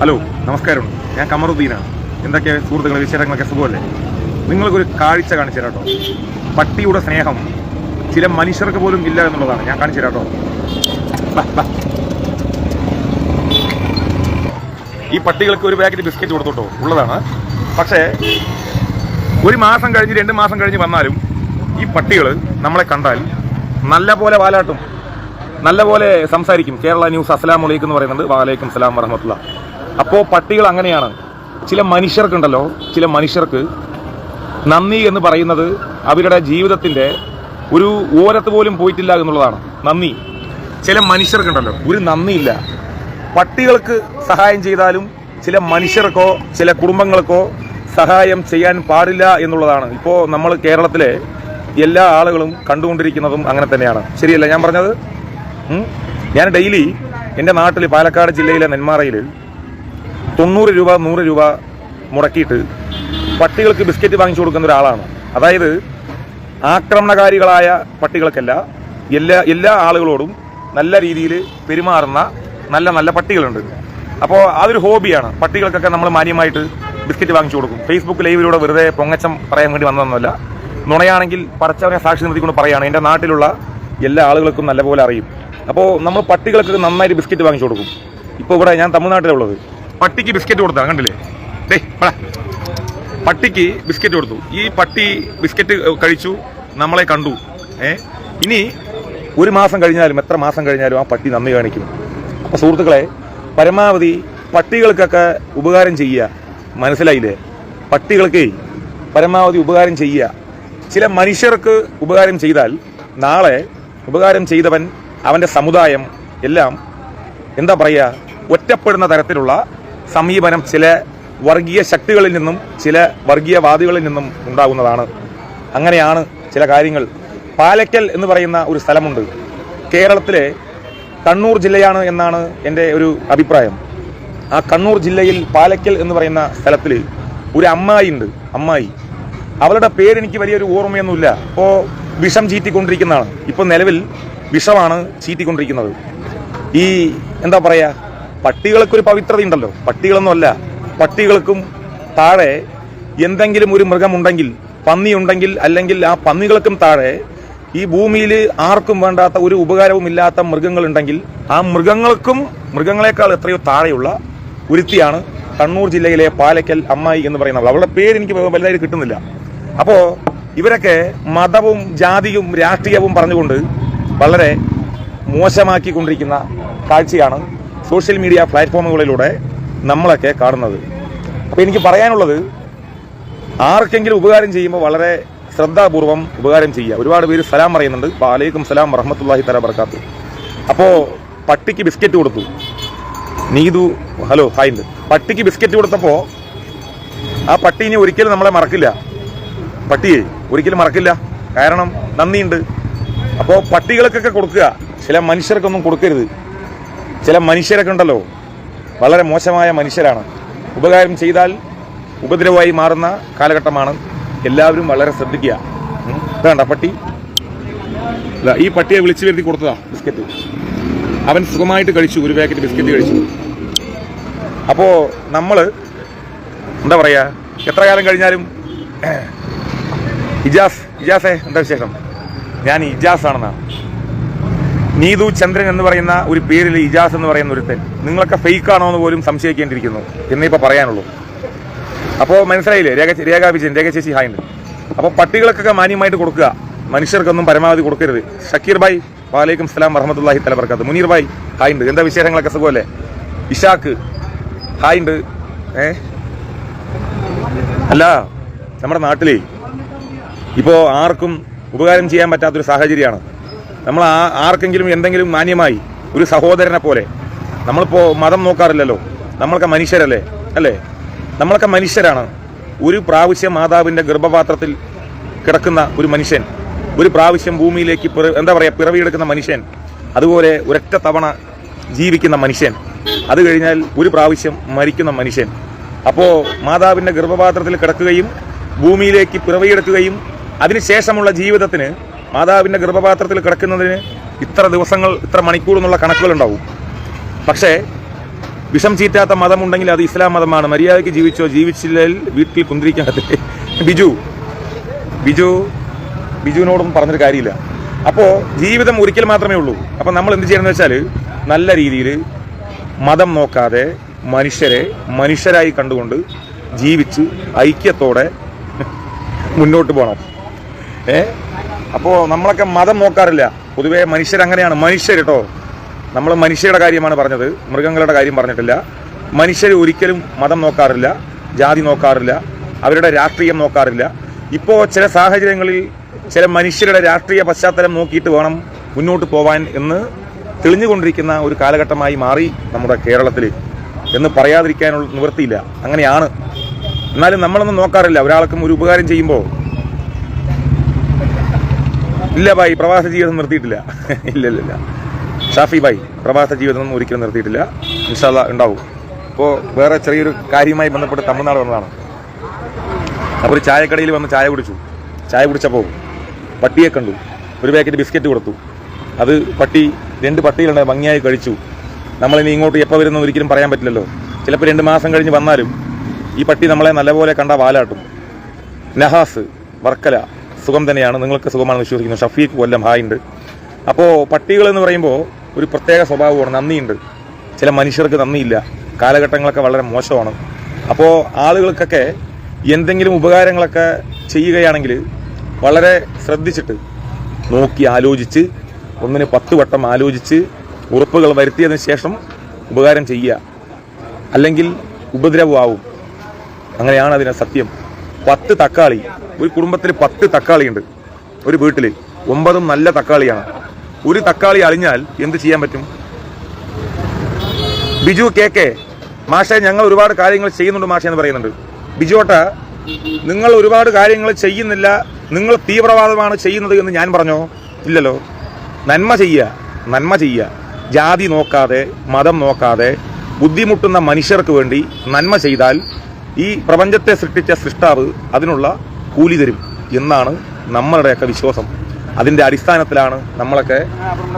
Hello, നമസ്കാരം. ഞാൻ കമറുദ്ദീനാണ്. എന്തൊക്കെ സുഹൃത്തുക്കളെ, വിശേഷങ്ങളൊക്കെ സുഖമല്ലേ? നിങ്ങൾക്കൊരു കാഴ്ച കാണിച്ചു തരാം കേട്ടോ. പട്ടിയുടെ സ്നേഹം ചില മനുഷ്യർക്ക് പോലും ഇല്ല എന്നുള്ളതാണ്. ഞാൻ കാണിച്ചു തരാം കേട്ടോ. ഈ പട്ടികൾക്ക് ഒരു പാക്കറ്റ് ബിസ്ക്കറ്റ് കൊടുത്തോട്ടോ ഉള്ളതാണ്. പക്ഷേ ഒരു മാസം കഴിഞ്ഞ് 2 മാസം കഴിഞ്ഞ് വന്നാലും ഈ പട്ടികൾ നമ്മളെ കണ്ടാൽ നല്ല പോലെ വാലാട്ടും, നല്ല പോലെ സംസാരിക്കും. കേരള ന്യൂസ് അസ്സലാമു അലൈക്കും എന്ന് പറയുന്നുണ്ട്. വഅലൈക്കും സലാം വറഹ്മത്തുള്ളാഹ്. അപ്പോൾ പട്ടികൾ അങ്ങനെയാണ്. ചില മനുഷ്യർക്കുണ്ടല്ലോ, ചില മനുഷ്യർക്ക് നന്ദി എന്ന് പറയുന്നത് അവരുടെ ജീവിതത്തിന്റെ ഒരു ഓരത്ത് പോലും പോയിട്ടില്ല എന്നുള്ളതാണ്. നന്ദി ചില മനുഷ്യർക്കുണ്ടല്ലോ ഒരു നന്ദിയില്ല. പട്ടികൾക്ക് സഹായം ചെയ്താലും ചില മനുഷ്യർക്കോ ചില കുടുംബങ്ങൾക്കോ സഹായം ചെയ്യാൻ പാടില്ല എന്നുള്ളതാണ്. ഇപ്പോൾ നമ്മൾ കേരളത്തിലെ എല്ലാ ആളുകളും കണ്ടുകൊണ്ടിരിക്കുന്നതും അങ്ങനെ തന്നെയാണ്. ശരിയല്ല ഞാൻ പറഞ്ഞത്? ഞാൻ ഡെയിലി എൻ്റെ നാട്ടിൽ പാലക്കാട് ജില്ലയിലെ നെന്മാറയിൽ 90 രൂപ 100 രൂപ മുടക്കിയിട്ട് പട്ടികൾക്ക് ബിസ്ക്കറ്റ് വാങ്ങിച്ചു കൊടുക്കുന്ന ഒരാളാണ്. അതായത് ആക്രമണകാരികളായ പട്ടികൾക്കല്ല, എല്ലാ ആളുകളോടും നല്ല രീതിയിൽ പെരുമാറുന്ന നല്ല നല്ല പട്ടികളുണ്ട്. അപ്പോൾ അതൊരു ഹോബിയാണ്. പട്ടികൾക്കൊക്കെ നമ്മൾ മാന്യമായിട്ട് ബിസ്ക്കറ്റ് വാങ്ങിച്ചു കൊടുക്കും. ഫേസ്ബുക്ക് ലൈവിലൂടെ വെറുതെ പൊങ്ങച്ചം പറയാൻ വേണ്ടി വന്നതൊന്നുമല്ല. നുണയാണെങ്കിൽ പടച്ചവനെ സാക്ഷി നിർത്തിക്കൊണ്ട് പറയുകയാണ്. എൻ്റെ നാട്ടിലുള്ള എല്ലാ ആളുകൾക്കും നല്ലപോലെ അറിയും. അപ്പോൾ നമ്മൾ പട്ടികൾക്ക് നന്നായിട്ട് ബിസ്ക്കറ്റ് വാങ്ങിച്ചു കൊടുക്കും. ഇപ്പോൾ ഇവിടെ ഞാൻ തമിഴ്നാട്ടിലുള്ളത്, പട്ടിക്ക് ബിസ്ക്കറ്റ് കൊടുത്താണ്. കണ്ടില്ലേ? പട്ടിക്ക് ബിസ്ക്കറ്റ് കൊടുത്തു. ഈ പട്ടി ബിസ്ക്കറ്റ് കഴിച്ചു, നമ്മളെ കണ്ടു. ഇനി 1 മാസം കഴിഞ്ഞാലും എത്ര മാസം കഴിഞ്ഞാലും ആ പട്ടി നന്ദി കാണിക്കും. അപ്പോൾ സുഹൃത്തുക്കളെ, പരമാവധി പട്ടികൾക്കൊക്കെ ഉപകാരം ചെയ്യുക. മനസ്സിലായില്ലേ? പട്ടികൾക്ക് പരമാവധി ഉപകാരം ചെയ്യുക. ചില മനുഷ്യർക്ക് ഉപകാരം ചെയ്താൽ നാളെ ഉപകാരം ചെയ്തവൻ, അവൻ്റെ സമുദായം എല്ലാം എന്താ പറയുക, ഒറ്റപ്പെടുന്ന തരത്തിലുള്ള സമീപനം ചില വർഗീയ ശക്തികളിൽ നിന്നും ചില വർഗീയവാദികളിൽ നിന്നും ഉണ്ടാകുന്നതാണ്. അങ്ങനെയാണ് ചില കാര്യങ്ങൾ. പാലക്കൽ എന്ന് പറയുന്ന ഒരു സ്ഥലമുണ്ട്. കേരളത്തിലെ കണ്ണൂർ ജില്ലയാണ് എന്നാണ് എൻ്റെ ഒരു അഭിപ്രായം. ആ കണ്ണൂർ ജില്ലയിൽ പാലക്കൽ എന്ന് പറയുന്ന സ്ഥലത്തിൽ ഒരു അമ്മായി ഉണ്ട്. അമ്മായി, അവളുടെ പേരെനിക്ക് വലിയൊരു ഓർമ്മയൊന്നുമില്ല. ഇപ്പോൾ വിഷം ചീറ്റിക്കൊണ്ടിരിക്കുന്നതാണ്. ഇപ്പോൾ നിലവിൽ വിഷമാണ് ചീറ്റിക്കൊണ്ടിരിക്കുന്നത്. ഈ എന്താ പറയുക, പട്ടികൾക്കൊരു പവിത്രതയുണ്ടല്ലോ. പട്ടികളൊന്നുമല്ല, പട്ടികൾക്കും താഴെ എന്തെങ്കിലും ഒരു മൃഗമുണ്ടെങ്കിൽ, പന്നിയുണ്ടെങ്കിൽ, അല്ലെങ്കിൽ ആ പന്നികൾക്കും താഴെ ഈ ഭൂമിയിൽ ആർക്കും വേണ്ടാത്ത ഒരു ഉപകാരവും ഇല്ലാത്ത മൃഗങ്ങളുണ്ടെങ്കിൽ ആ മൃഗങ്ങളെക്കാൾ എത്രയോ താഴെയുള്ള ഒരുത്തിയാണ് കണ്ണൂർ ജില്ലയിലെ പാലക്കൽ അമ്മായി എന്ന് പറയുന്നത്. അവളുടെ പേര് എനിക്ക് വലുതായിട്ട് കിട്ടുന്നില്ല. അപ്പോൾ ഇവരൊക്കെ മതവും ജാതിയും രാഷ്ട്രീയവും പറഞ്ഞുകൊണ്ട് വളരെ മോശമാക്കിക്കൊണ്ടിരിക്കുന്ന കാഴ്ചയാണ് സോഷ്യൽ മീഡിയ പ്ലാറ്റ്ഫോമുകളിലൂടെ നമ്മളൊക്കെ കാണുന്നത്. അപ്പോൾ എനിക്ക് പറയാനുള്ളത്, ആർക്കെങ്കിലും ഉപകാരം ചെയ്യുമ്പോൾ വളരെ ശ്രദ്ധാപൂർവം ഉപകാരം ചെയ്യുക. ഒരുപാട് പേര് സലാം പറയുന്നുണ്ട്. വഅലൈക്കും സലാം വറഹ്മത്തുള്ളാഹി തആല ബറകാത്തു. അപ്പോൾ പട്ടിക്ക് ബിസ്ക്കറ്റ് കൊടുത്തു. നീതു ഹലോ ഹായ് ഉണ്ട്. പട്ടിക്ക് ബിസ്ക്കറ്റ് കൊടുത്തപ്പോൾ ആ പട്ടി ഇനി ഒരിക്കലും നമ്മളെ മറക്കില്ല. പട്ടിയെ ഒരിക്കലും മറക്കില്ല. കാരണം നന്ദിയുണ്ട്. അപ്പോൾ പട്ടികൾക്കൊക്കെ കൊടുക്കുക, ചില മനുഷ്യർക്കൊന്നും കൊടുക്കരുത്. ചില മനുഷ്യരൊക്കെ ഉണ്ടല്ലോ വളരെ മോശമായ മനുഷ്യരാണ്. ഉപകാരം ചെയ്താൽ ഉപദ്രവമായി മാറുന്ന കാലഘട്ടമാണ്. എല്ലാവരും വളരെ ശ്രദ്ധിക്കുക. വേണ്ട പട്ടി, ഈ പട്ടിയെ വിളിച്ചു വരുത്തി കൊടുത്തതാ ബിസ്ക്കറ്റ്. അവൻ സുഖമായിട്ട് കഴിച്ചു, ഒരു പാക്കറ്റ് ബിസ്ക്കറ്റ് കഴിച്ചു. അപ്പോൾ നമ്മൾ എന്താ പറയുക, എത്ര കാലം കഴിഞ്ഞാലും ഇജാസേ എന്താ വിശേഷം? ഞാൻ ഇജാസ് ആണെന്നാണ്. നീതു ചന്ദ്രൻ എന്ന് പറയുന്ന ഒരു പേരിൽ ഇജാസ് എന്ന് പറയുന്ന ഒരുത്തൻ. നിങ്ങളൊക്കെ ഫേക്ക് ആണോ എന്ന് പോലും സംശയിക്കേണ്ടിയിരിക്കുന്നു എന്നേ ഇപ്പോൾ പറയാനുള്ളൂ. അപ്പോൾ മനസ്സിലായില്ലേ? രേഖ വിജയൻ, രേഖ ചേച്ചി ഹായ് ഉണ്ട്. അപ്പോൾ പട്ടികൾക്കൊക്കെ മാന്യമായിട്ട് കൊടുക്കുക, മനുഷ്യർക്കൊന്നും പരമാവധി കൊടുക്കരുത്. ഷക്കീർ ഭായ് വഅലൈക്കും സലാം വറഹ്മത്തുള്ളാഹി തആല ബറകാത്തു. മുനീർ ഭായ് ഹായ് ഉണ്ട്. എന്താ വിശേഷങ്ങളൊക്കെ സുഖമല്ലേ? ഇഷാക്ക് ഹായ് ഉണ്ട്. അല്ല, നമ്മുടെ നാട്ടിലേ ഇപ്പോൾ ആർക്കും ഉപകാരം ചെയ്യാൻ പറ്റാത്തൊരു സാഹചര്യമാണ്. നമ്മൾ ആർക്കെങ്കിലും എന്തെങ്കിലും മാന്യമായി ഒരു സഹോദരനെ പോലെ, നമ്മളിപ്പോൾ മതം നോക്കാറില്ലല്ലോ. നമ്മളൊക്കെ മനുഷ്യരല്ലേ? അല്ലേ? നമ്മളൊക്കെ മനുഷ്യരാണ്. ഒരു പ്രാവശ്യം മാതാവിൻ്റെ ഗർഭപാത്രത്തിൽ കിടക്കുന്ന ഒരു മനുഷ്യൻ, ഒരു പ്രാവശ്യം ഭൂമിയിലേക്ക് പിറവിയെടുക്കുന്ന മനുഷ്യൻ, അതുപോലെ ഒരൊറ്റ തവണ ജീവിക്കുന്ന മനുഷ്യൻ, അത് കഴിഞ്ഞാൽ ഒരു പ്രാവശ്യം മരിക്കുന്ന മനുഷ്യൻ. അപ്പോൾ മാതാവിൻ്റെ ഗർഭപാത്രത്തിൽ കിടക്കുകയും ഭൂമിയിലേക്ക് പിറവിയെടുക്കുകയും അതിനുശേഷമുള്ള ജീവിതത്തിന് മാതാവിൻ്റെ ഗർഭപാത്രത്തിൽ കിടക്കുന്നതിന് ഇത്ര ദിവസങ്ങൾ, ഇത്ര മണിക്കൂർ എന്നുള്ള കണക്കുകളുണ്ടാവും. പക്ഷേ വിഷം ചീറ്റാത്ത മതമുണ്ടെങ്കിൽ അത് ഇസ്ലാം മതമാണ്. മര്യാദയ്ക്ക് ജീവിച്ചോ, ജീവിച്ചില്ലെങ്കിൽ വീട്ടിൽ കുന്തിരിക്കാതെ. ബിജുവിനോടൊന്നും പറഞ്ഞൊരു കാര്യമില്ല. അപ്പോൾ ജീവിതം ഒരിക്കൽ മാത്രമേ ഉള്ളൂ. അപ്പം നമ്മൾ എന്ത് ചെയ്യണമെന്ന് വെച്ചാൽ നല്ല രീതിയിൽ മതം നോക്കാതെ മനുഷ്യരെ മനുഷ്യരായി കണ്ടുകൊണ്ട് ജീവിച്ച് ഐക്യത്തോടെ മുന്നോട്ട് പോകണം. അപ്പോൾ നമ്മളൊക്കെ മതം നോക്കാറില്ല. പൊതുവേ മനുഷ്യരങ്ങനെയാണ്. മനുഷ്യർ കേട്ടോ, നമ്മൾ മനുഷ്യരുടെ കാര്യമാണ് പറഞ്ഞത്, മൃഗങ്ങളുടെ കാര്യം പറഞ്ഞിട്ടില്ല. മനുഷ്യർ ഒരിക്കലും മതം നോക്കാറില്ല, ജാതി നോക്കാറില്ല, അവരുടെ രാഷ്ട്രീയം നോക്കാറില്ല. ഇപ്പോൾ ചില സാഹചര്യങ്ങളിൽ ചില മനുഷ്യരുടെ രാഷ്ട്രീയ പശ്ചാത്തലം നോക്കിയിട്ട് വേണം മുന്നോട്ട് പോവാൻ എന്ന് തെളിഞ്ഞുകൊണ്ടിരിക്കുന്ന ഒരു കാലഘട്ടമായി മാറി നമ്മുടെ കേരളത്തിൽ എന്ന് പറയാതിരിക്കാനുള്ള നിവൃത്തിയില്ല. അങ്ങനെയാണ്. എന്നാലും നമ്മളൊന്നും നോക്കാറില്ല. ഒരാൾക്കും ഒരു ഉപകാരം ചെയ്യുമ്പോൾ ഇല്ല ഭായി പ്രവാസ ജീവിതം നിർത്തിയിട്ടില്ല. ഇല്ല ഷാഫി ഭായി പ്രവാസ ജീവിതം ഒരിക്കലും നിർത്തിയിട്ടില്ല. ഇൻഷാ അല്ലാഹ് ഉണ്ടാവും. ഇപ്പോൾ വേറെ ചെറിയൊരു കാര്യവുമായി ബന്ധപ്പെട്ട് തമിഴ്നാട് വന്നതാണ്. അപ്പോൾ ഒരു ചായക്കടയിൽ വന്ന് ചായ കുടിച്ചപ്പോൾ പട്ടിയെ കണ്ടു. ഒരു പാക്കറ്റ് ബിസ്ക്കറ്റ് കൊടുത്തു. അത് രണ്ട് പട്ടികളുണ്ട്, ഭംഗിയായി കഴിച്ചു. നമ്മളിനി ഇങ്ങോട്ട് എപ്പോൾ വരുന്ന ഒരിക്കലും പറയാൻ പറ്റില്ലല്ലോ. ചിലപ്പോൾ 2 മാസം കഴിഞ്ഞ് വന്നാലും ഈ പട്ടി നമ്മളെ നല്ലപോലെ കണ്ട വാലാട്ടും. നഹാസ് വർക്കല സുഖം തന്നെയാണ്, നിങ്ങൾക്ക് സുഖമാണെന്ന് വിശ്വസിക്കുന്നു. ഷഫീഖ് കൊല്ലം ഹായുണ്ട്. അപ്പോൾ പട്ടികൾ എന്ന് പറയുമ്പോൾ ഒരു പ്രത്യേക സ്വഭാവമാണ്, നന്ദിയുണ്ട്. ചില മനുഷ്യർക്ക് നന്ദിയില്ല. കാലഘട്ടങ്ങളൊക്കെ വളരെ മോശമാണ്. അപ്പോൾ ആളുകൾക്കൊക്കെ എന്തെങ്കിലും ഉപകാരങ്ങളൊക്കെ ചെയ്യുകയാണെങ്കിൽ വളരെ ശ്രദ്ധിച്ചിട്ട് നോക്കി ആലോചിച്ച് 1ന് 10 വട്ടം ആലോചിച്ച് ഉറപ്പുകൾ വരുത്തിയതിന് ശേഷം ഉപകാരം ചെയ്യുക. അല്ലെങ്കിൽ ഉപദ്രവമാവും. അങ്ങനെയാണ് അതിന് സത്യം. 10 തക്കാളി, ഒരു കുടുംബത്തിൽ 10 തക്കാളിയുണ്ട്. ഒരു വീട്ടിൽ 9 നല്ല തക്കാളിയാണ്. ഒരു തക്കാളി അളിഞ്ഞാൽ എന്ത് ചെയ്യാൻ പറ്റും? ബിജു കെ മാഷെ, ഞങ്ങൾ ഒരുപാട് കാര്യങ്ങൾ ചെയ്യുന്നുണ്ട് മാഷെ എന്ന് പറയുന്നുണ്ട്. ബിജുവേട്ട, നിങ്ങൾ ഒരുപാട് കാര്യങ്ങൾ ചെയ്യുന്നില്ല, നിങ്ങൾ തീവ്രവാദമാണ് ചെയ്യുന്നത് എന്ന് ഞാൻ പറഞ്ഞോ? ഇല്ലല്ലോ. നന്മ ചെയ്യുക. ജാതി നോക്കാതെ മതം നോക്കാതെ ബുദ്ധിമുട്ടുന്ന മനുഷ്യർക്ക് വേണ്ടി നന്മ ചെയ്താൽ ഈ പ്രപഞ്ചത്തെ സൃഷ്ടിച്ച സൃഷ്ടാവ് അതിനുള്ള കൂലി തരും എന്നാണ് നമ്മളുടെയൊക്കെ വിശ്വാസം. അതിൻ്റെ അടിസ്ഥാനത്തിലാണ് നമ്മളൊക്കെ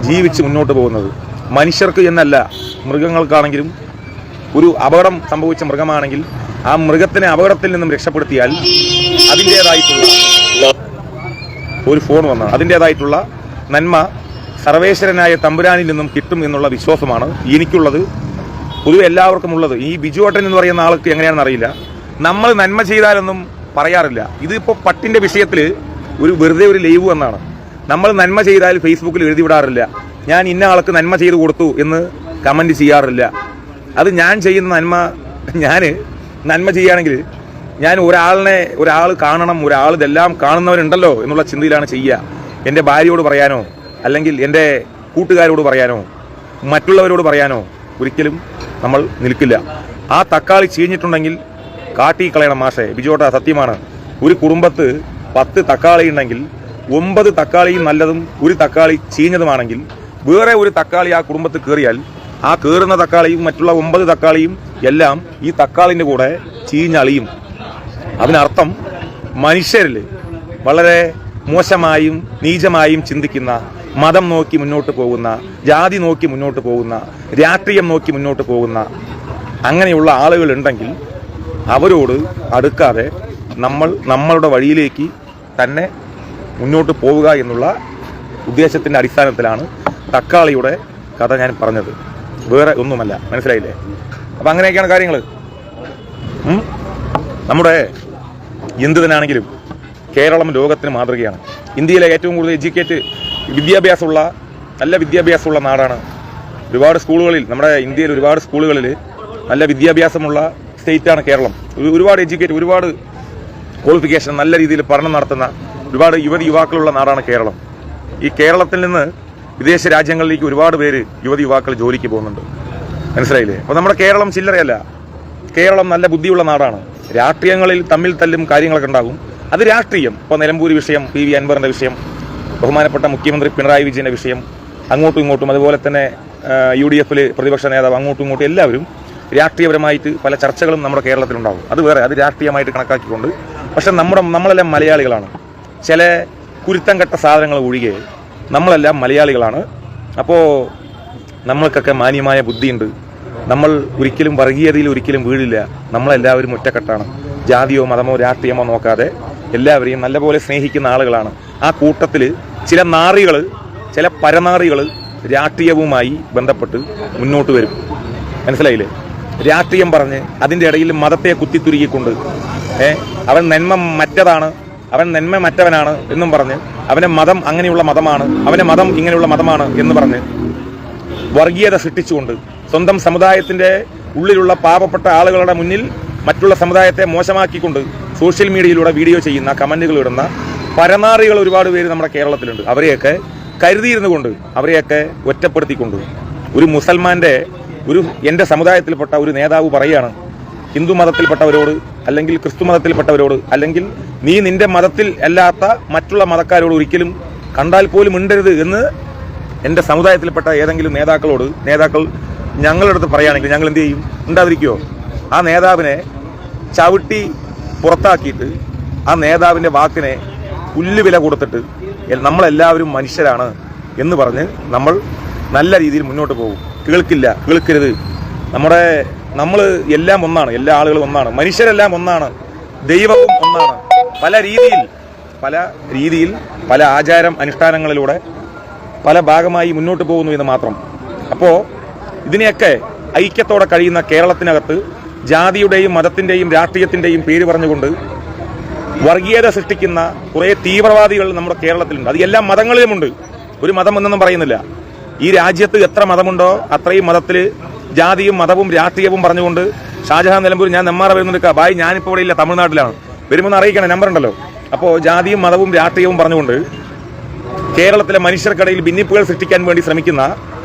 ജീവിച്ച് മുന്നോട്ട് പോകുന്നത്. മനുഷ്യർക്ക് എന്നല്ല, മൃഗങ്ങൾക്കാണെങ്കിലും ഒരു അപകടം സംഭവിച്ച മൃഗമാണെങ്കിൽ ആ മൃഗത്തിനെ അപകടത്തിൽ നിന്നും രക്ഷപ്പെടുത്തിയാൽ അതിൻ്റേതായിട്ടുള്ള ഒരു ഫോൺ വന്നാണ്, അതിൻ്റേതായിട്ടുള്ള നന്മ സർവേശ്വരനായ തമ്പുരാനിൽ നിന്നും കിട്ടും എന്നുള്ള വിശ്വാസമാണ് എനിക്കുള്ളത്. പൊതുവെ എല്ലാവർക്കും ഉള്ളത്. ഈ ബിജുവേട്ടൻ എന്ന് പറയുന്ന ആൾക്ക് എങ്ങനെയാണെന്ന് അറിയില്ല. നമ്മൾ നന്മ ചെയ്താലൊന്നും പറയാറില്ല. ഇതിപ്പോൾ പട്ടിൻ്റെ വിഷയത്തിൽ വെറുതെ ഒരു ലൈവ് എന്നാണ്. നമ്മൾ നന്മ ചെയ്താൽ ഫേസ്ബുക്കിൽ എഴുതി വിടാറില്ല. ഞാൻ ഇന്ന ആൾക്ക് നന്മ ചെയ്ത് കൊടുത്തു എന്ന് കമൻറ്റ് ചെയ്യാറില്ല. അത് ഞാൻ ചെയ്യുന്ന ഞാൻ നന്മ ചെയ്യുകയാണെങ്കിൽ ഞാൻ ഒരാൾ കാണണം, ഒരാൾ ഇതെല്ലാം കാണുന്നവരുണ്ടല്ലോ എന്നുള്ള ചിന്തയിലാണ് ചെയ്യുക. എൻ്റെ ഭാര്യയോട് പറയാനോ അല്ലെങ്കിൽ എൻ്റെ കൂട്ടുകാരോട് പറയാനോ മറ്റുള്ളവരോട് പറയാനോ ഒരിക്കലും നമ്മൾ നിൽക്കില്ല. ആ തക്കാളി ചീഞ്ഞിട്ടുണ്ടെങ്കിൽ കാട്ടി കളയണം മാഷേ. ബിജുവേട്ടാ, സത്യമാണ്. ഒരു കുടുംബത്ത് 10 തക്കാളി ഉണ്ടെങ്കിൽ 9 തക്കാളിയും നല്ലതും 1 തക്കാളി ചീഞ്ഞതുമാണെങ്കിൽ വേറെ ഒരു തക്കാളി ആ കുടുംബത്തിൽ കയറിയാൽ ആ കയറുന്ന തക്കാളിയും മറ്റുള്ള 9 തക്കാളിയും എല്ലാം ഈ തക്കാളിൻ്റെ കൂടെ ചീഞ്ഞളിയും. അതിനർത്ഥം മനുഷ്യരിൽ വളരെ മോശമായും നീചമായും ചിന്തിക്കുന്ന, മതം നോക്കി മുന്നോട്ട് പോകുന്ന, ജാതി നോക്കി മുന്നോട്ട് പോകുന്ന, രാഷ്ട്രീയം നോക്കി മുന്നോട്ട് പോകുന്ന അങ്ങനെയുള്ള ആളുകളുണ്ടെങ്കിൽ അവരോട് അടുക്കാതെ നമ്മളുടെ വഴിയിലേക്ക് തന്നെ മുന്നോട്ട് പോവുക എന്നുള്ള ഉദ്ദേശത്തിൻ്റെ അടിസ്ഥാനത്തിലാണ് തക്കാളിയുടെ കഥ ഞാൻ പറഞ്ഞത്. വേറെ ഒന്നുമല്ല. മനസ്സിലായില്ലേ? അപ്പം അങ്ങനെയൊക്കെയാണ് കാര്യങ്ങൾ. നമ്മുടെ എന്ത് തന്നെയാണെങ്കിലും കേരളം ലോകത്തിന് മാതൃകയാണ്. ഇന്ത്യയിലെ ഏറ്റവും കൂടുതൽ നല്ല വിദ്യാഭ്യാസമുള്ള നാടാണ്. ഒരുപാട് സ്കൂളുകളിൽ, നമ്മുടെ ഇന്ത്യയിൽ ഒരുപാട് സ്കൂളുകളിൽ നല്ല വിദ്യാഭ്യാസമുള്ള സ്റ്റേറ്റാണ് കേരളം. ഒരുപാട് ഒരുപാട് ക്വാളിഫിക്കേഷൻ, നല്ല രീതിയിൽ പഠനം നടത്തുന്ന ഒരുപാട് യുവാക്കളുള്ള നാടാണ് കേരളം. ഈ കേരളത്തിൽ നിന്ന് വിദേശ രാജ്യങ്ങളിലേക്ക് ഒരുപാട് പേര് യുവാക്കൾ ജോലിക്ക് പോകുന്നുണ്ട്. മനസ്സിലായില്ലേ? അപ്പോൾ നമ്മുടെ കേരളം ചില്ലറയല്ല. കേരളം നല്ല ബുദ്ധിയുള്ള നാടാണ്. രാഷ്ട്രീയങ്ങളിൽ തമ്മിൽ തല്ലും കാര്യങ്ങളൊക്കെ ഉണ്ടാകും. അത് രാഷ്ട്രീയം. ഇപ്പോൾ നിലമ്പൂർ വിഷയം, PV അൻവറിൻ്റെ വിഷയം, ബഹുമാനപ്പെട്ട മുഖ്യമന്ത്രി പിണറായി വിജയൻ്റെ വിഷയം, അങ്ങോട്ടും ഇങ്ങോട്ടും, അതുപോലെ തന്നെ UDF പ്രതിപക്ഷ നേതാവ്, അങ്ങോട്ടും ഇങ്ങോട്ടും എല്ലാവരും രാഷ്ട്രീയപരമായിട്ട് പല ചർച്ചകളും നമ്മുടെ കേരളത്തിലുണ്ടാകും. അത് വേറെ, അത് രാഷ്ട്രീയമായിട്ട് കണക്കാക്കിക്കൊണ്ട്. പക്ഷെ നമ്മളെല്ലാം മലയാളികളാണ്. ചില കുരുത്തം കെട്ട സാധനങ്ങൾ ഒഴികെ നമ്മളെല്ലാം മലയാളികളാണ്. അപ്പോൾ നമ്മൾക്കൊക്കെ മാന്യമായ ബുദ്ധിയുണ്ട്. നമ്മൾ ഒരിക്കലും വർഗീയതയിൽ ഒരിക്കലും വീഴില്ല. നമ്മളെല്ലാവരും ഒറ്റക്കെട്ടാണ്. ജാതിയോ മതമോ രാഷ്ട്രീയമോ നോക്കാതെ എല്ലാവരെയും നല്ലപോലെ സ്നേഹിക്കുന്ന ആളുകളാണ്. ആ കൂട്ടത്തിൽ ചില നാറികൾ, ചില പരനാറികൾ രാഷ്ട്രീയവുമായി ബന്ധപ്പെട്ട് മുന്നോട്ട് വരും. മനസ്സിലായില്ലേ? രാഷ്ട്രീയം പറഞ്ഞ് അതിൻ്റെ ഇടയിൽ മതത്തെ കുത്തിത്തുരുക്കിക്കൊണ്ട് അവൻ നന്മ മറ്റതാണ്, അവൻ നന്മ മറ്റവനാണ് എന്നും പറഞ്ഞ് അവൻ്റെ മതം അങ്ങനെയുള്ള മതമാണ്, അവൻ്റെ മതം ഇങ്ങനെയുള്ള മതമാണ് എന്ന് പറഞ്ഞ് വർഗീയത സൃഷ്ടിച്ചുകൊണ്ട് സ്വന്തം സമുദായത്തിൻ്റെ ഉള്ളിലുള്ള പാവപ്പെട്ട ആളുകളുടെ മുന്നിൽ മറ്റുള്ള സമുദായത്തെ മോശമാക്കിക്കൊണ്ട് സോഷ്യൽ മീഡിയയിലൂടെ വീഡിയോ ചെയ്യുന്ന, കമൻറ്റുകൾ ഇടുന്ന പരനാറികൾ ഒരുപാട് പേര് നമ്മുടെ കേരളത്തിലുണ്ട്. അവരെയൊക്കെ കരുതിയിരുന്നു കൊണ്ട്, അവരെയൊക്കെ ഒറ്റപ്പെടുത്തിക്കൊണ്ട് ഒരു മുസൽമാൻ്റെ എൻ്റെ സമുദായത്തിൽപ്പെട്ട ഒരു നേതാവ് പറയുകയാണ് ഹിന്ദു മതത്തിൽപ്പെട്ടവരോട്, അല്ലെങ്കിൽ ക്രിസ്തു മതത്തിൽപ്പെട്ടവരോട്, അല്ലെങ്കിൽ നീ നിന്റെ മതത്തിൽ അല്ലാത്ത മറ്റുള്ള മതക്കാരോട് ഒരിക്കലും കണ്ടാൽ പോലും മിണ്ടരുത് എന്ന് എൻ്റെ സമുദായത്തിൽപ്പെട്ട ഏതെങ്കിലും നേതാക്കൾ ഞങ്ങളുടെ അടുത്ത് പറയുകയാണെങ്കിൽ ഞങ്ങൾ എന്ത് ചെയ്യും? ഉണ്ടാതിരിക്കുമോ? ആ നേതാവിനെ ചവിട്ടി പുറത്താക്കിയിട്ട് ആ നേതാവിൻ്റെ വാക്കിനെ പുല്ലുവില കൊടുത്തിട്ട് നമ്മളെല്ലാവരും മനുഷ്യരാണ് എന്ന് പറഞ്ഞ് നമ്മൾ നല്ല രീതിയിൽ മുന്നോട്ട് പോകും. കേൾക്കരുത്. നമ്മൾ എല്ലാം ഒന്നാണ്, എല്ലാ ആളുകളും ഒന്നാണ്, മനുഷ്യരെല്ലാം ഒന്നാണ്, ദൈവവും ഒന്നാണ്. പല രീതിയിൽ പല ആചാരം അനുഷ്ഠാനങ്ങളിലൂടെ പല ഭാഗമായി മുന്നോട്ട് പോകുന്നു എന്ന് മാത്രം. അപ്പോൾ ഇതിനെയൊക്കെ ഐക്യത്തോടെ കഴിയുന്ന കേരളത്തിനകത്ത് ജാതിയുടെയും മതത്തിൻ്റെയും രാഷ്ട്രീയത്തിൻ്റെയും പേര് പറഞ്ഞുകൊണ്ട് വർഗീയത സൃഷ്ടിക്കുന്ന കുറേ തീവ്രവാദികൾ നമ്മുടെ കേരളത്തിലുണ്ട്. അത് എല്ലാ മതങ്ങളിലുമുണ്ട്. ഒരു മതം എന്നൊന്നും പറയുന്നില്ല. ഈ രാജ്യത്ത് എത്ര മതമുണ്ടോ അത്രയും മതത്തിൽ ജാതിയും മതവും രാഷ്ട്രീയവും പറഞ്ഞുകൊണ്ട് ഷാജഹാൻ നിലമ്പൂർ, ഞാൻ നെമ്മാറ വരുന്നുണ്ട് ബായ്, ഞാനിപ്പോൾ ഇവിടെ ഇല്ല, തമിഴ്നാട്ടിലാണ്, വരുമെന്ന് അറിയിക്കണം, നമ്പർ ഉണ്ടല്ലോ. അപ്പോൾ ജാതിയും മതവും രാഷ്ട്രീയവും പറഞ്ഞുകൊണ്ട് കേരളത്തിലെ മനുഷ്യർക്കിടയിൽ ഭിന്നിപ്പുകൾ സൃഷ്ടിക്കാൻ വേണ്ടി ശ്രമിക്കുന്ന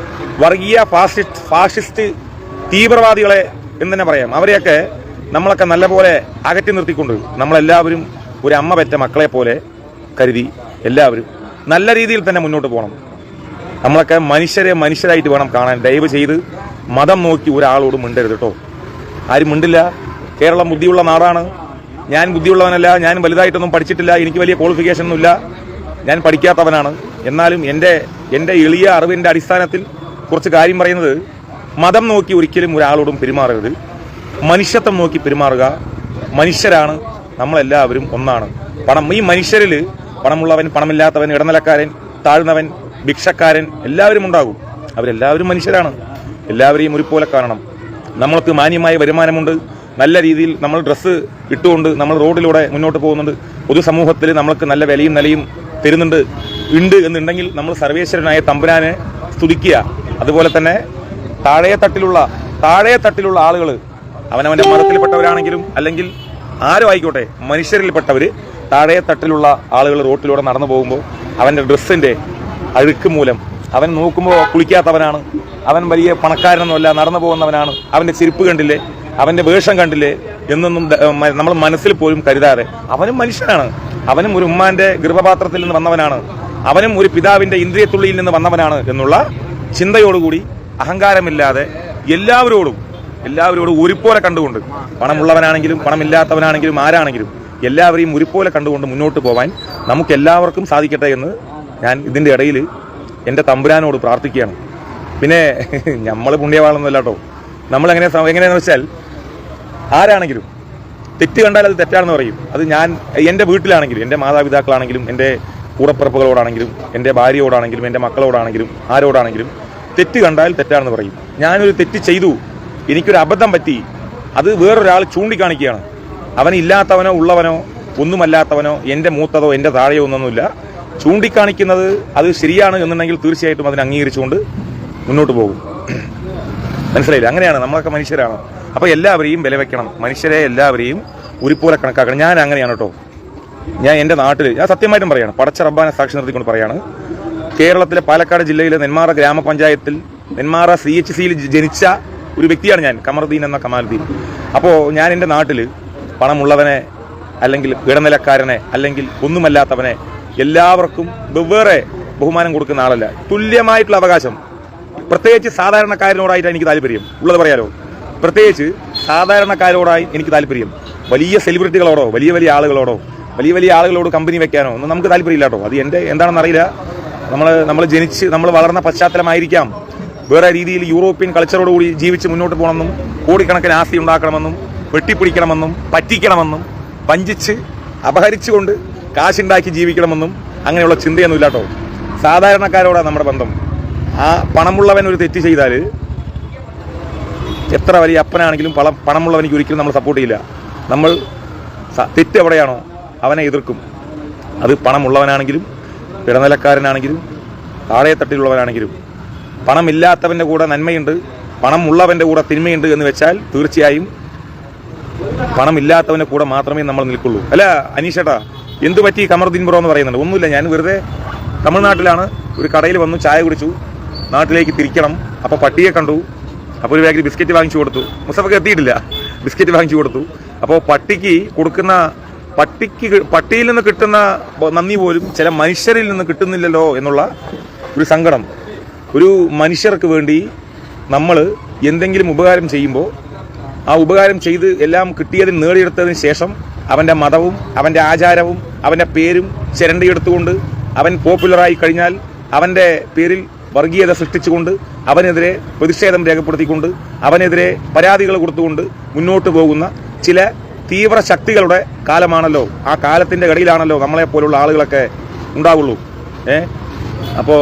വർഗീയ ഫാഷിസ്റ്റ് തീവ്രവാദികളെ എന്ന് തന്നെ പറയാം. അവരെയൊക്കെ നമ്മളൊക്കെ നല്ലപോലെ അകറ്റി നിർത്തിക്കൊണ്ട് നമ്മളെല്ലാവരും ഒരു അമ്മ പെറ്റ മക്കളെ പോലെ കരുതി എല്ലാവരും നല്ല രീതിയിൽ തന്നെ മുന്നോട്ട് പോകണം. നമ്മളൊക്കെ മനുഷ്യരായിട്ട് വേണം കാണാൻ. ദയവ് ചെയ്ത് മതം നോക്കി ഒരാളോട് മിണ്ടരുത് കേട്ടോ. ആരും മിണ്ടില്ല. കേരളം ബുദ്ധിയുള്ള നാടാണ്. ഞാൻ ബുദ്ധിയുള്ളവനല്ല, ഞാൻ വലുതായിട്ടൊന്നും പഠിച്ചിട്ടില്ല, എനിക്ക് വലിയ ക്വാളിഫിക്കേഷൻ ഒന്നുമില്ല, ഞാൻ പഠിക്കാത്തവനാണ്. എന്നാലും എൻ്റെ എളിയ അറിവിൻ്റെ അടിസ്ഥാനത്തിൽ കുറച്ച് കാര്യം പറയുന്നത്, മതം നോക്കി ഒരിക്കലും ഒരാളോടും പെരുമാറരുത്. മനുഷ്യത്വം നോക്കി പെരുമാറുക. മനുഷ്യരാണ്, നമ്മളെല്ലാവരും ഒന്നാണ്. ഈ മനുഷ്യരിൽ പണമുള്ളവൻ, പണമില്ലാത്തവൻ, ഇടനിലക്കാരൻ, താഴ്ന്നവൻ, ഭിക്ഷക്കാരൻ എല്ലാവരും ഉണ്ടാകും. അവരെല്ലാവരും മനുഷ്യരാണ്. എല്ലാവരെയും ഒരുപോലെ കാണണം. നമ്മൾക്ക് മാന്യമായ വരുമാനമുണ്ട്. നല്ല രീതിയിൽ നമ്മൾ ഡ്രസ്സ് ഇട്ടുകൊണ്ട് നമ്മൾ റോഡിലൂടെ മുന്നോട്ട് പോകുന്നുണ്ട്. പൊതുസമൂഹത്തിൽ നമ്മൾക്ക് നല്ല വിലയും നിലയും തരുന്നുണ്ട് എന്നുണ്ടെങ്കിൽ നമ്മൾ സർവേശ്വരനായ തമ്പുരാനെ സ്തുതിക്കുക. അതുപോലെ തന്നെ താഴെ തട്ടിലുള്ള ആളുകൾ, അവനവൻ്റെ മതത്തിൽപ്പെട്ടവരാണെങ്കിലും അല്ലെങ്കിൽ ആരും ആയിക്കോട്ടെ, മനുഷ്യരിൽപ്പെട്ടവർ താഴെ തട്ടിലുള്ള ആളുകൾ റോട്ടിലൂടെ നടന്നു പോകുമ്പോൾ അവൻ്റെ ഡ്രസ്സിൻ്റെ അഴുക്ക് മൂലം അവൻ നോക്കുമ്പോൾ കുളിക്കാത്തവനാണ്, അവൻ വലിയ പണക്കാരനൊന്നുമല്ല, നടന്നു പോകുന്നവനാണ്, അവൻ്റെ ചെരുപ്പ് കണ്ടില്ലേ, അവൻ്റെ വേഷം കണ്ടില്ലേ എന്നൊന്നും നമ്മൾ മനസ്സിൽ പോലും കരുതാതെ അവനും മനുഷ്യനാണ്. അവനും ഒരു ഉമ്മാന്റെ ഗർഭപാത്രത്തിൽ നിന്ന് വന്നവനാണ്, അവനും ഒരു പിതാവിൻ്റെ ഇന്ദ്രിയത്തുള്ളിയിൽ നിന്ന് വന്നവനാണ് എന്നുള്ള ചിന്തയോടുകൂടി അഹങ്കാരമില്ലാതെ എല്ലാവരോടും ഒരുപോലെ കണ്ടുകൊണ്ട്, പണമുള്ളവനാണെങ്കിലും പണമില്ലാത്തവനാണെങ്കിലും ആരാണെങ്കിലും എല്ലാവരെയും ഒരുപോലെ കണ്ടുകൊണ്ട് മുന്നോട്ട് പോകാൻ നമുക്ക് എല്ലാവർക്കും സാധിക്കട്ടെ എന്ന് ഞാൻ ഇതിൻ്റെ ഇടയിൽ എൻ്റെ തമ്പുരാനോട് പ്രാർത്ഥിക്കുകയാണ്. പിന്നെ നമ്മൾ പുണ്യവാളൊന്നുമല്ല കേട്ടോ. എങ്ങനെയാണെന്ന് വെച്ചാൽ ആരാണെങ്കിലും തെറ്റ് കണ്ടാൽ അത് തെറ്റാണെന്ന് പറയും. അത് ഞാൻ എൻ്റെ വീട്ടിലാണെങ്കിലും, എൻ്റെ മാതാപിതാക്കളാണെങ്കിലും, എൻ്റെ കൂടപ്പിറപ്പുകളോടാണെങ്കിലും, എൻ്റെ ഭാര്യയോടാണെങ്കിലും, എൻ്റെ മക്കളോടാണെങ്കിലും, ആരോടാണെങ്കിലും തെറ്റ് കണ്ടാൽ തെറ്റാണെന്ന് പറയും. ഞാനൊരു തെറ്റ് ചെയ്തു, എനിക്കൊരു അബദ്ധം പറ്റി, അത് വേറൊരാൾ ചൂണ്ടിക്കാണിക്കുകയാണ്. അവനില്ലാത്തവനോ ഉള്ളവനോ ഒന്നുമല്ലാത്തവനോ എൻ്റെ മൂത്തതോ എൻ്റെ താഴെയോ ഒന്നൊന്നുമില്ല, ചൂണ്ടിക്കാണിക്കുന്നത് അത് ശരിയാണ് എന്നുണ്ടെങ്കിൽ തീർച്ചയായിട്ടും അതിനെ അംഗീകരിച്ചുകൊണ്ട് മുന്നോട്ട് പോകും. മനസ്സിലായില്ല? അങ്ങനെയാണ്, നമ്മളൊക്കെ മനുഷ്യരാണ്. അപ്പോൾ എല്ലാവരെയും വില വെക്കണം. മനുഷ്യരെ എല്ലാവരെയും ഒരുപോലെ കണക്കാക്കണം. ഞാൻ അങ്ങനെയാണ് കേട്ടോ. ഞാൻ എൻ്റെ നാട്ടിൽ, ഞാൻ സത്യമായിട്ടും പറയാണ്, പടച്ച റബ്ബാനെ സാക്ഷി നിർത്തിക്കൊണ്ട് പറയാണ്, കേരളത്തിലെ പാലക്കാട് ജില്ലയിലെ നെന്മാറ ഗ്രാമപഞ്ചായത്തിൽ നെന്മാറ CHCയിൽ ജനിച്ച ഒരു വ്യക്തിയാണ് ഞാൻ, കമറുദ്ദീൻ എന്ന കമാലുദ്ദീൻ. അപ്പോൾ ഞാൻ എൻ്റെ നാട്ടിൽ പണമുള്ളവനെ അല്ലെങ്കിൽ ഇടനിലക്കാരനെ അല്ലെങ്കിൽ ഒന്നുമല്ലാത്തവനെ എല്ലാവർക്കും വെവ്വേറെ ബഹുമാനം കൊടുക്കുന്ന ആളല്ല. തുല്യമായിട്ടുള്ള അവകാശം, പ്രത്യേകിച്ച് സാധാരണക്കാരനോടായിട്ടാണ് എനിക്ക് താല്പര്യം ഉള്ളത് പറയാലോ. പ്രത്യേകിച്ച് സാധാരണക്കാരോടായി എനിക്ക് താല്പര്യം. വലിയ സെലിബ്രിറ്റികളോടോ വലിയ ആളുകളോട് കമ്പനി വെക്കാനോ ഒന്നും നമുക്ക് താല്പര്യമില്ല കേട്ടോ. അത് എന്താണെന്ന് അറിയില്ല. നമ്മൾ വളർന്ന പശ്ചാത്തലമായിരിക്കാം. വേറെ രീതിയിൽ യൂറോപ്യൻ കൾച്ചറോടുകൂടി ജീവിച്ച് മുന്നോട്ട് പോകണമെന്നും കോടിക്കണക്കിന് ആസ്തി ഉണ്ടാക്കണമെന്നും വെട്ടിപ്പിടിക്കണമെന്നും പറ്റിക്കണമെന്നും വഞ്ചിച്ച് അപഹരിച്ചുകൊണ്ട് കാശുണ്ടാക്കി ജീവിക്കണമെന്നും അങ്ങനെയുള്ള ചിന്തയൊന്നും ഇല്ലാട്ടോ. സാധാരണക്കാരോടാണ് നമ്മുടെ ബന്ധം. ആ പണമുള്ളവൻ ഒരു തെറ്റ് ചെയ്താൽ എത്ര വലിയ അപ്പനാണെങ്കിലും പണമുള്ളവനിക്ക് ഒരിക്കലും നമ്മൾ സപ്പോർട്ട് ചെയ്യില്ല. നമ്മൾ തെറ്റ് എവിടെയാണോ അവനെ എതിർക്കും. അത് പണമുള്ളവനാണെങ്കിലും ഇടനിലക്കാരനാണെങ്കിലും താഴെത്തട്ടിലുള്ളവനാണെങ്കിലും. പണമില്ലാത്തവൻ്റെ കൂടെ നന്മയുണ്ട്, പണം ഉള്ളവൻ്റെ കൂടെ തിന്മയുണ്ട് എന്ന് വെച്ചാൽ തീർച്ചയായും പണമില്ലാത്തവൻ്റെ കൂടെ മാത്രമേ നമ്മൾ നിൽക്കുള്ളൂ. അല്ല അനീഷേട്ടാ, എന്ത് പറ്റി കമറുദ്ദീൻ ബ്രോ എന്ന് പറയുന്നുണ്ട്? ഒന്നുമില്ല, ഞാൻ വെറുതെ തമിഴ്നാട്ടിലാണ്, ഒരു കടയിൽ വന്നു, ചായ കുടിച്ചു, നാട്ടിലേക്ക് തിരിക്കണം. അപ്പോൾ പട്ടിയെ കണ്ടു, അപ്പോൾ ഒരു ബാഗിൽ ബിസ്ക്കറ്റ് വാങ്ങിച്ചു കൊടുത്തു. മുസഫക്ക് എത്തിയിട്ടില്ല, ബിസ്ക്കറ്റ് വാങ്ങിച്ചു കൊടുത്തു. അപ്പോൾ പട്ടിക്ക് കൊടുക്കുന്ന പട്ടിയിൽ നിന്ന് കിട്ടുന്ന നന്ദി പോലും ചില മനുഷ്യരിൽ നിന്ന് കിട്ടുന്നില്ലല്ലോ എന്നുള്ള ഒരു സങ്കടം. ഒരു മനുഷ്യർക്ക് വേണ്ടി നമ്മൾ എന്തെങ്കിലും ഉപകാരം ചെയ്യുമ്പോൾ ആ ഉപകാരം ചെയ്ത് എല്ലാം കിട്ടിയതിന് നേടിയെടുത്തതിന് ശേഷം അവൻ്റെ മതവും അവൻ്റെ ആചാരവും അവൻ്റെ പേരും ചിരണ്ടിയെടുത്തുകൊണ്ട് അവൻ പോപ്പുലറായി കഴിഞ്ഞാൽ അവൻ്റെ പേരിൽ വർഗീയത സൃഷ്ടിച്ചുകൊണ്ട് അവനെതിരെ പ്രതിഷേധം രേഖപ്പെടുത്തിക്കൊണ്ട് അവനെതിരെ പരാതികൾ കൊടുത്തുകൊണ്ട് മുന്നോട്ട് പോകുന്ന ചില തീവ്ര ശക്തികളുടെ കാലമാണല്ലോ. ആ കാലത്തിൻ്റെ ഇടയിലാണല്ലോ നമ്മളെപ്പോലുള്ള ആളുകളൊക്കെ ഉണ്ടാവുള്ളൂ. അപ്പോൾ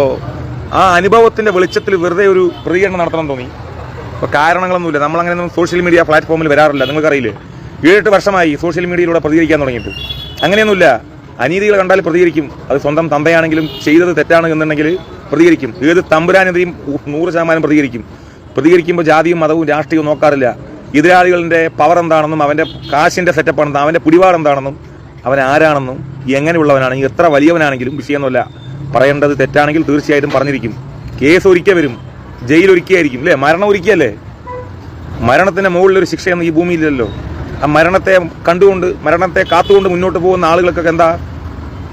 ആ അനുഭവത്തിൻ്റെ വെളിച്ചത്തിൽ വെറുതെ ഒരു പ്രതികരണം നടത്തണം തോന്നി. അപ്പോൾ കാരണങ്ങളൊന്നുമില്ല, നമ്മളങ്ങനെയൊന്നും സോഷ്യൽ മീഡിയ പ്ലാറ്റ്ഫോമിൽ വരാറില്ല. നിങ്ങൾക്കറിയില്ലേ, 7-8 വർഷമായി സോഷ്യൽ മീഡിയയിലൂടെ പ്രതികരിക്കാൻ തുടങ്ങിയിട്ട്. അങ്ങനെയൊന്നുമില്ല, അനീതികൾ കണ്ടാൽ പ്രതികരിക്കും. അത് സ്വന്തം തന്തയാണെങ്കിലും ചെയ്തത് തെറ്റാണ് എന്നുണ്ടെങ്കിൽ പ്രതികരിക്കും. ഏത് തമ്പുരാനെതിരെയും 100% പ്രതികരിക്കും. പ്രതികരിക്കുമ്പോൾ ജാതിയും മതവും രാഷ്ട്രീയവും നോക്കാറില്ല. എതിരാളികളുടെ പവർ എന്താണെന്നും അവൻ്റെ കാശിൻ്റെ സെറ്റപ്പ് ആണെന്നും അവൻ്റെ പിടിപാട് എന്താണെന്നും അവൻ ആരാണെന്നും എങ്ങനെയുള്ളവനാണെങ്കിലും എത്ര വലിയവനാണെങ്കിലും വിഷയമൊന്നുമല്ല. പറയേണ്ടത് തെറ്റാണെങ്കിൽ തീർച്ചയായിട്ടും പറഞ്ഞിരിക്കും. കേസ് ഒരിക്കൽ വരും, ജയിൽ ഒരിക്കലായിരിക്കും അല്ലേ, മരണം ഒരിക്കലല്ലേ. മരണത്തിൻ്റെ മുകളിലൊരു ശിക്ഷയൊന്നും ഈ ഭൂമിയിലല്ലോ. ആ മരണത്തെ കണ്ടുകൊണ്ട് മരണത്തെ കാത്തുകൊണ്ട് മുന്നോട്ട് പോകുന്ന ആളുകൾക്കൊക്കെ എന്താ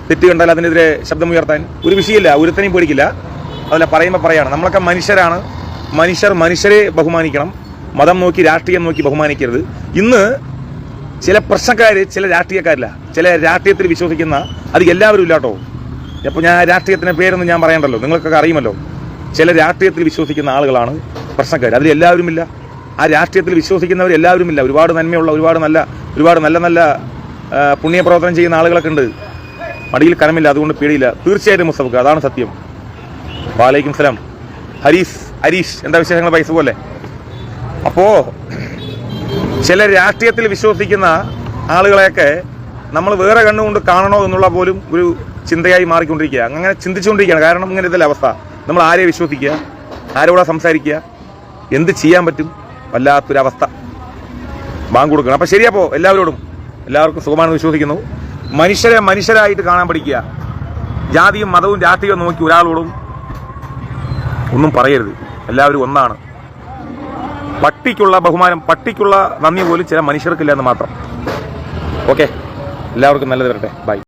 തെറ്റ് കണ്ടാൽ അതിനെതിരെ ശബ്ദമുയർത്താൻ ഒരു വിഷയമില്ല, ഒരുത്തനെയും പേടിക്കില്ല. അതല്ല, പറയുമ്പോൾ പറയാണ്, നമ്മളൊക്കെ മനുഷ്യരാണ്. മനുഷ്യരെ ബഹുമാനിക്കണം. മതം നോക്കി രാഷ്ട്രീയം നോക്കി ബഹുമാനിക്കരുത്. ഇന്ന് ചില പ്രശ്നക്കാർ, ചില രാഷ്ട്രീയക്കാരില്ല, ചില രാഷ്ട്രീയത്തിൽ വിശ്വസിക്കുന്ന, അത് എല്ലാവരും ഇല്ലാട്ടോ. അപ്പോൾ ഞാൻ രാഷ്ട്രീയത്തിൻ്റെ പേരൊന്നും ഞാൻ പറയണ്ടല്ലോ, നിങ്ങൾക്കൊക്കെ അറിയുമല്ലോ. ചില രാഷ്ട്രീയത്തിൽ വിശ്വസിക്കുന്ന ആളുകളാണ് പ്രശ്നക്കാർ. അതിൽ എല്ലാവരുമില്ല. ആ രാഷ്ട്രീയത്തിൽ വിശ്വസിക്കുന്നവർ എല്ലാവരുമില്ല. ഒരുപാട് നന്മയുള്ള, ഒരുപാട് നല്ല പുണ്യപ്രവർത്തനം ചെയ്യുന്ന ആളുകളൊക്കെ ഉണ്ട്. മടിയിൽ കനമില്ല, അതുകൊണ്ട് പേടിയില്ല. തീർച്ചയായിട്ടും മുസ്തഫക്ക് അതാണ് സത്യം. വാലൈക്കും സലാം. ഹരീഷ് എന്താ വിശേഷങ്ങൾ? പൈസ പോലെ. അപ്പോൾ ചില രാഷ്ട്രീയത്തിൽ വിശ്വസിക്കുന്ന ആളുകളെയൊക്കെ നമ്മൾ വേറെ കണ്ണുകൊണ്ട് കാണണോ എന്നുള്ള പോലും ഒരു ചിന്തയായി മാറിക്കൊണ്ടിരിക്കുക. അങ്ങനെ ചിന്തിച്ചുകൊണ്ടിരിക്കുകയാണ്. കാരണം ഇങ്ങനെ ഇതല്ല അവസ്ഥ. നമ്മൾ ആരെ വിശ്വസിക്കുക, ആരോടാ സംസാരിക്കുക, എന്ത് ചെയ്യാൻ പറ്റും? വല്ലാത്തൊരവസ്ഥ. ബാങ്ക് കൊടുക്കണം. അപ്പം ശരിയപ്പോൾ എല്ലാവർക്കും സുഖമാണെന്ന് വിശ്വസിക്കുന്നു. മനുഷ്യരായിട്ട് കാണാൻ പഠിക്കുക. ജാതിയും മതവും രാഷ്ട്രീയവും നോക്കി ഒരാളോടും ഒന്നും പറയരുത്. എല്ലാവരും ഒന്നാണ്. പട്ടിക്കുള്ള ബഹുമാനം, പട്ടിക്കുള്ള നന്ദി പോലും ചില മനുഷ്യർക്കില്ല എന്ന് മാത്രം. ഓക്കെ, എല്ലാവർക്കും നല്ലത് വരട്ടെ. ബൈ.